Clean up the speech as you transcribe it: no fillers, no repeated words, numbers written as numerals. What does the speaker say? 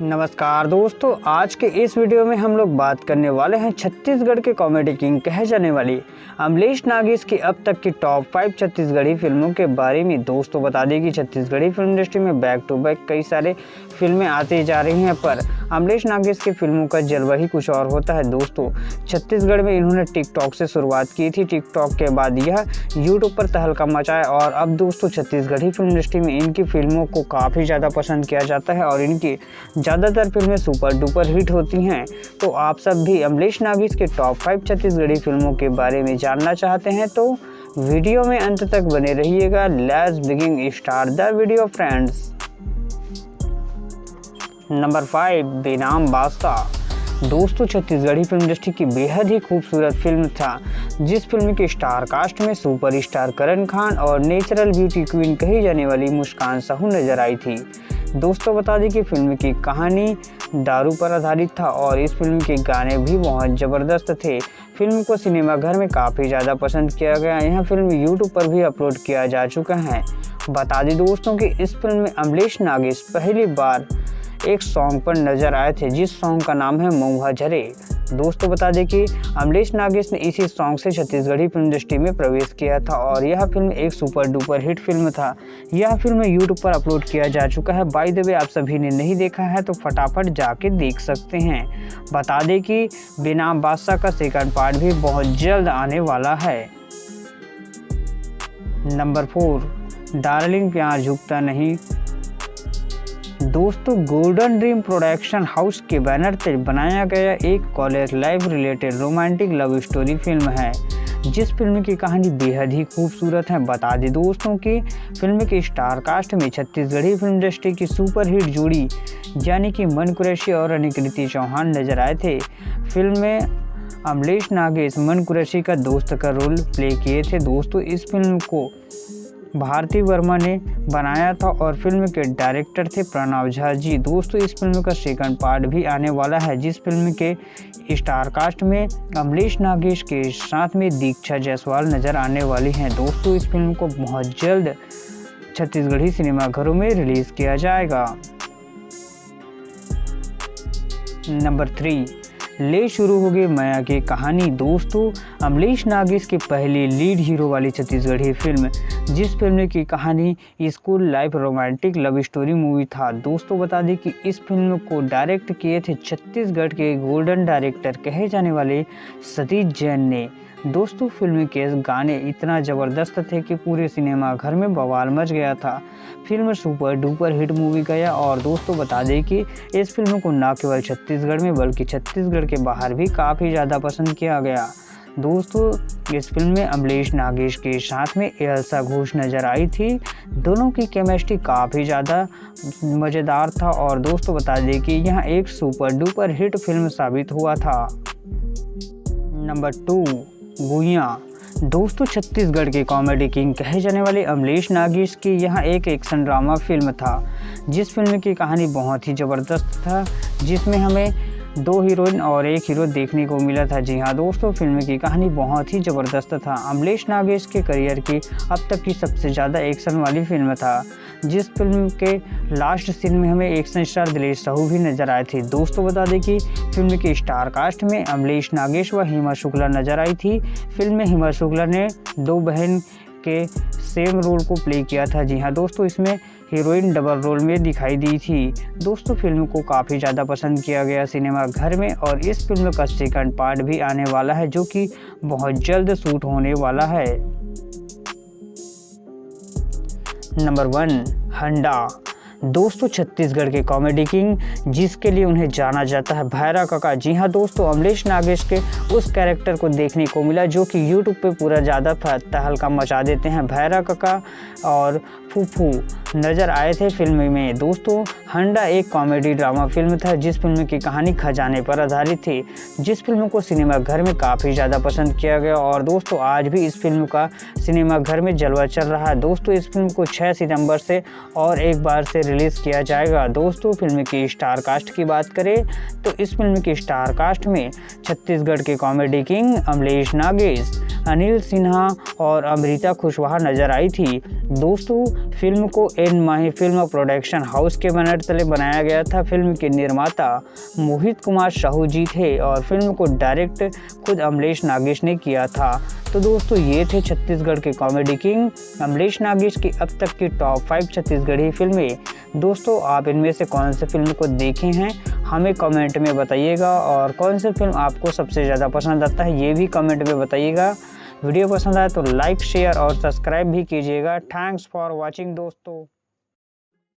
नमस्कार दोस्तों, आज के इस वीडियो में हम लोग बात करने वाले हैं छत्तीसगढ़ के कॉमेडी किंग कहे जाने वाली अमलेश नागेश की अब तक की टॉप 5 छत्तीसगढ़ी फिल्मों के बारे में। दोस्तों बता दें कि छत्तीसगढ़ी फिल्म इंडस्ट्री में बैक टू बैक कई सारे फिल्में आती जा रही हैं, पर अमलेश नागेश की फिल्मों का जलवा ही कुछ और होता है। दोस्तों छत्तीसगढ़ में इन्होंने टिकटॉक से शुरुआत की थी, टिकटॉक के बाद यह यूट्यूब पर तहलका मचाया और अब दोस्तों छत्तीसगढ़ी फिल्म इंडस्ट्री में इनकी फिल्मों को काफ़ी ज़्यादा पसंद किया जाता है और इनकी ज़्यादातर फिल्में सुपर डुपर हिट होती हैं। तो आप सब भी अमलेश नागेश के टॉप 5 छत्तीसगढ़ी फिल्मों के बारे में जानना चाहते हैं तो वीडियो में अंत तक बने रहिएगा। Let's begin start the video friends. Number 5, बेनाम बादशाह। दोस्तों छत्तीसगढ़ी फिल्म इंडस्ट्री की बेहद ही खूबसूरत फिल्म था, जिस फिल्म के स्टार कास्ट में सुपरस्टार करण खान और नेचुरल ब्यूटी क्वीन कही जाने वाली मुस्कान साहू नजर आई थी। दोस्तों बता दें कि फिल्म की कहानी दारू पर आधारित था और इस फिल्म के गाने भी बहुत ज़बरदस्त थे। फिल्म को सिनेमाघर में काफ़ी ज़्यादा पसंद किया गया। यह फिल्म यूट्यूब पर भी अपलोड किया जा चुका है। बता दें दोस्तों कि इस फिल्म में अमलेश नागेश पहली बार एक सॉन्ग पर नजर आए थे, जिस सॉन्ग का नाम है महुआ झरे। दोस्तों बता दें कि अमलेश नागेश ने इसी सॉन्ग से छत्तीसगढ़ी फिल्म इंडस्ट्री में प्रवेश किया था और यह फिल्म एक सुपर डुपर हिट फिल्म था। यह फिल्म यूट्यूब पर अपलोड किया जा चुका है। बाय द वे आप सभी ने नहीं देखा है तो फटाफट जाके देख सकते हैं। बता दें कि बेनाम बादशाह का सेकंड पार्ट भी बहुत जल्द आने वाला है। नंबर 4, डार्लिंग प्यार झुकता नहीं। दोस्तों गोल्डन ड्रीम प्रोडक्शन हाउस के बैनर पर बनाया गया एक college life related romantic love story film है, जिस फिल्म की कहानी बेहद ही खूबसूरत है। बता दें दोस्तों कि फिल्म के स्टार कास्ट में छत्तीसगढ़ी फिल्म इंडस्ट्री की सुपर हिट जोड़ी यानी कि मन कुरैशी और अनिकृति चौहान नजर आए थे। फिल्म में अमलेश नागेश मन कुरैशी का दोस्त का रोल प्ले किए थे। दोस्तों इस फिल्म को भारती वर्मा ने बनाया था और फिल्म के डायरेक्टर थे प्रणव झा जी। दोस्तों इस फिल्म का सेकंड पार्ट भी आने वाला है, जिस फिल्म के स्टार कास्ट में अमलेश नागेश के साथ में दीक्षा जायसवाल नजर आने वाली हैं। दोस्तों इस फिल्म को बहुत जल्द छत्तीसगढ़ी सिनेमाघरों में रिलीज किया जाएगा। नंबर 3, ले शुरू हो गई माया की कहानी। दोस्तों अमलेश नागेश की पहली लीड हीरो वाली छत्तीसगढ़ी फिल्म, जिस फिल्म की कहानी school life romantic love story movie था। दोस्तों बता दें कि इस फिल्म को डायरेक्ट किए थे छत्तीसगढ़ के गोल्डन डायरेक्टर कहे जाने वाले सतीश जैन ने। दोस्तों फिल्म के गाने इतना ज़बरदस्त थे कि पूरे सिनेमा घर में बवाल मच गया था। Film super duper hit movie गया और दोस्तों बता दें कि इस फिल्म को न केवल छत्तीसगढ़ में बल्कि छत्तीसगढ़ के बाहर भी काफ़ी ज़्यादा पसंद किया गया। दोस्तों इस फिल्म में अमलेश नागेश के साथ में एल्सा घोष नज़र आई थी। दोनों की केमिस्ट्री काफ़ी ज़्यादा मज़ेदार था और दोस्तों बता दें कि यह एक सुपर डुपर हिट फिल्म साबित हुआ था। नंबर 2, गुइयाँ। दोस्तों छत्तीसगढ़ के कॉमेडी किंग कहे जाने वाले अमलेश नागेश की यह एक एक्शन ड्रामा फिल्म था, जिस फिल्म की कहानी बहुत ही ज़बरदस्त था, जिसमें हमें 2 हीरोइन और 1 हीरो देखने को मिला था। जी हाँ दोस्तों फिल्म की कहानी बहुत ही ज़बरदस्त था। अमलेश नागेश के करियर की अब तक की सबसे ज़्यादा एक्शन वाली फिल्म था, जिस फिल्म के लास्ट सीन में हमें एक्शन स्टार दिलेश साहू भी नजर आए थे। दोस्तों बता दें कि फिल्म के स्टार कास्ट में अमलेश नागेश व हिमा शुक्ला नजर आई थी। फिल्म में हिमा शुक्ला ने 2 बहन के सेम रोल को प्ले किया था। जी हाँ दोस्तों इसमें हीरोइन डबल रोल में दिखाई दी थी। दोस्तों फिल्म को काफ़ी ज़्यादा पसंद किया गया सिनेमा घर में और इस फिल्म का सेकंड पार्ट भी आने वाला है, जो कि बहुत जल्द शूट होने वाला है। नंबर 1, हंडा। दोस्तों छत्तीसगढ़ के कॉमेडी किंग जिसके लिए उन्हें जाना जाता है भैरा काका। जी हाँ दोस्तों अमलेश नागेश के उस कैरेक्टर को देखने को मिला जो कि यूट्यूब पे पूरा ज़्यादा तहलका मचा देते हैं। भैरा काका और फूफू नज़र आए थे फिल्म में। दोस्तों हंडा एक कॉमेडी ड्रामा फिल्म था, जिस फिल्म की कहानी खजाने पर आधारित थी, जिस फिल्म को सिनेमा घर में काफ़ी ज़्यादा पसंद किया गया और दोस्तों आज भी इस फिल्म का सिनेमा घर में जलवा चल रहा है। दोस्तों इस फिल्म को 6 सितंबर से और एक बार से रिलीज़ किया जाएगा। दोस्तों फिल्म की स्टार कास्ट की बात करें तो इस फिल्म की स्टार कास्ट में छत्तीसगढ़ के कॉमेडी किंग अमलेश नागेश, अनिल सिन्हा और अमृता कुशवाहा नजर आई थी। दोस्तों फिल्म को एन माही फिल्म प्रोडक्शन हाउस के बैनर तले बनाया गया था। फिल्म के निर्माता मोहित कुमार साहू जी थे और फिल्म को डायरेक्ट खुद अमलेश नागेश ने किया था। तो दोस्तों ये थे छत्तीसगढ़ के कॉमेडी किंग अमलेश नागेश की अब तक की टॉप 5 छत्तीसगढ़ी फिल्में। दोस्तों आप इनमें से कौन सी फिल्म को देखे हैं हमें कमेंट में बताइएगा, और कौन सी फिल्म आपको सबसे ज़्यादा पसंद आता है ये भी कमेंट में बताइएगा। वीडियो पसंद आए तो लाइक शेयर और सब्सक्राइब भी कीजिएगा। थैंक्स फॉर वॉचिंग दोस्तों।